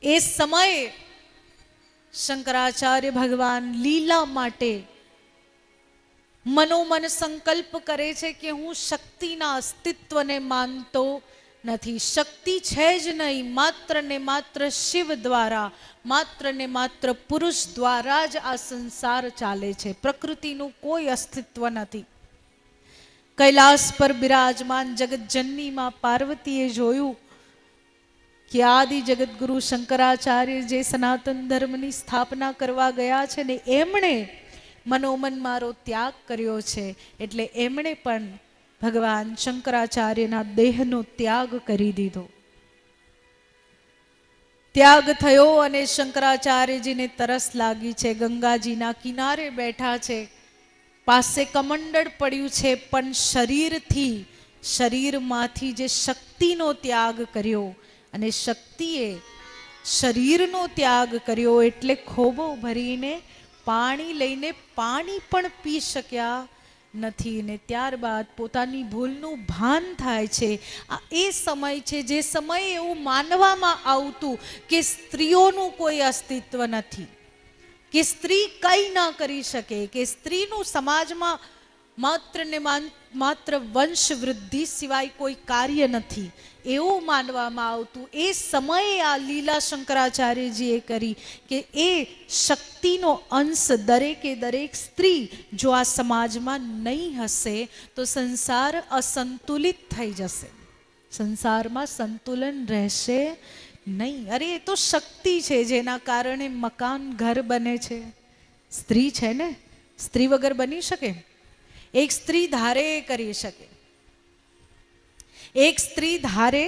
એ સમયે શંકરાચાર્ય ભગવાન લીલા માટે મનોમન સંકલ્પ કરે છે કે હું શક્તિના અસ્તિત્વને માનતો નથી. શક્તિ છે જ નહીં, માત્ર ને માત્ર શિવ દ્વારા, માત્ર ને માત્ર પુરુષ દ્વારા જ આ સંસાર ચાલે છે. પ્રકૃતિનું કોઈ અસ્તિત્વ નથી. કૈલાસ પર બિરાજમાન જગતજનની માં પાર્વતીએ જોયું કે આદિ જગતગુરુ શંકરાચાર્ય જે સનાતન ધર્મની સ્થાપના કરવા ગયા છે ને, એમણે મનોમન મારો ત્યાગ કર્યો છે, એટલે એમણે પણ ભગવાન શંકરાચાર્યના દેહનો ત્યાગ કરી દીધો. ત્યાગ થયો અને શંકરાચાર્યજીને તરસ લાગી છે. ગંગાજીના કિનારે બેઠા છે, પાસે કમંડળ પડ્યું છે, પણ શરીરથી, શરીરમાંથી જે શક્તિનો ત્યાગ કર્યો, અને શક્તિએ શરીરનો ત્યાગ કર્યો એટલે ખોબો ભરીને પાણી લઈને પાણી પણ પી શક્યા નથી. ને ત્યારબાદ પોતાની ભૂલનું ભાન થાય છે. આ એ સમય છે જે સમયે એવું માનવામાં આવતું કે સ્ત્રીઓનું કોઈ અસ્તિત્વ નથી, કે સ્ત્રી કંઈ ના કરી શકે, કે સ્ત્રીનું સમાજમાં માત્ર ને માત્ર વંશ વૃદ્ધિ સિવાય કોઈ કાર્ય નથી, એવું માનવામાં આવતું. એ સમયે આ લીલા શંકરાચાર્યજીએ કરી કે એ શક્તિનો અંશ દરેકે દરેક સ્ત્રી જો આ સમાજમાં નહીં હશે તો સંસાર અસંતુલિત થઈ જશે, સંસારમાં સંતુલન રહેશે નહીં. અરે એ તો શક્તિ છે જેના કારણે મકાન ઘર બને છે. સ્ત્રી છે ને, સ્ત્રી વગર બની શકે? એક સ્ત્રી ધારે કરી શકે. એક સ્ત્રી ધારે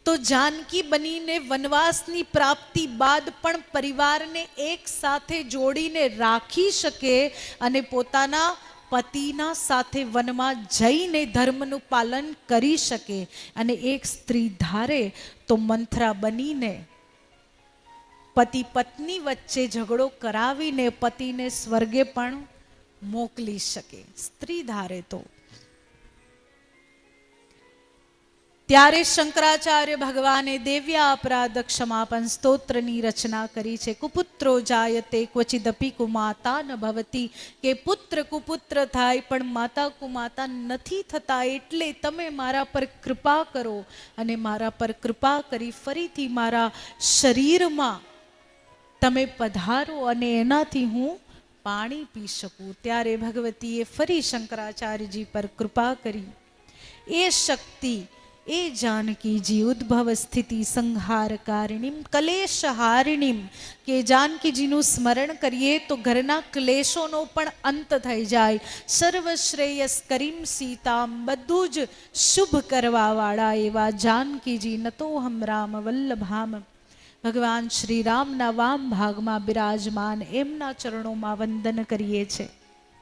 તો જાનકી બનીને વનવાસની પ્રાપ્તિ બાદ પણ પરિવારને એક સાથે જોડીને રાખી શકે અને પોતાના પતિના સાથે વનમાં જઈને ધર્મનું પાલન કરી શકે. અને એક સ્ત્રી ધારે તો મંથરા બનીને પતિ પત્ની વચ્ચે ઝઘડો કરાવીને પતિને સ્વર્ગે પણ મોકલી શકે, સ્ત્રી ધારે તો. ત્યારે શંકરાચાર્ય ભગવાને દેવ્યા અપરાધ ક્ષમાપન સ્તોત્રની રચના કરી છે. કુપુત્રો જાયતે ક્વચિદપી કુમાતા ન ભવતી, કે પુત્ર કુપુત્ર થાય પણ માતા કુમાતા નથી થતા, એટલે તમે મારા પર કૃપા કરો અને મારા પર કૃપા કરી ફરીથી મારા શરીરમાં તમે પધારો અને એનાથી હું પાણી પી શકું. ત્યારે ભગવતીએ ફરી શંકરાચાર્યજી પર કૃપા કરી. એ શક્તિ, એ જાનકીજી ઉદ્ભવ સ્થિતિ સંહારકારિણીમ કલેશહારિણીમ, કે જાનકીજીનું સ્મરણ કરીએ તો ઘરના ક્લેશોનો પણ અંત થઈ જાય. સર્વશ્રેયસ કરીમ સીતામ, બધું જ શુભ કરવાવાળા એવા જાનકીજી નતોહમ રામ વલ્લભામ. ભગવાન શ્રી રામના વામ ભાગમાં બિરાજમાન એમના ચરણોમાં વંદન કરીએ છીએ.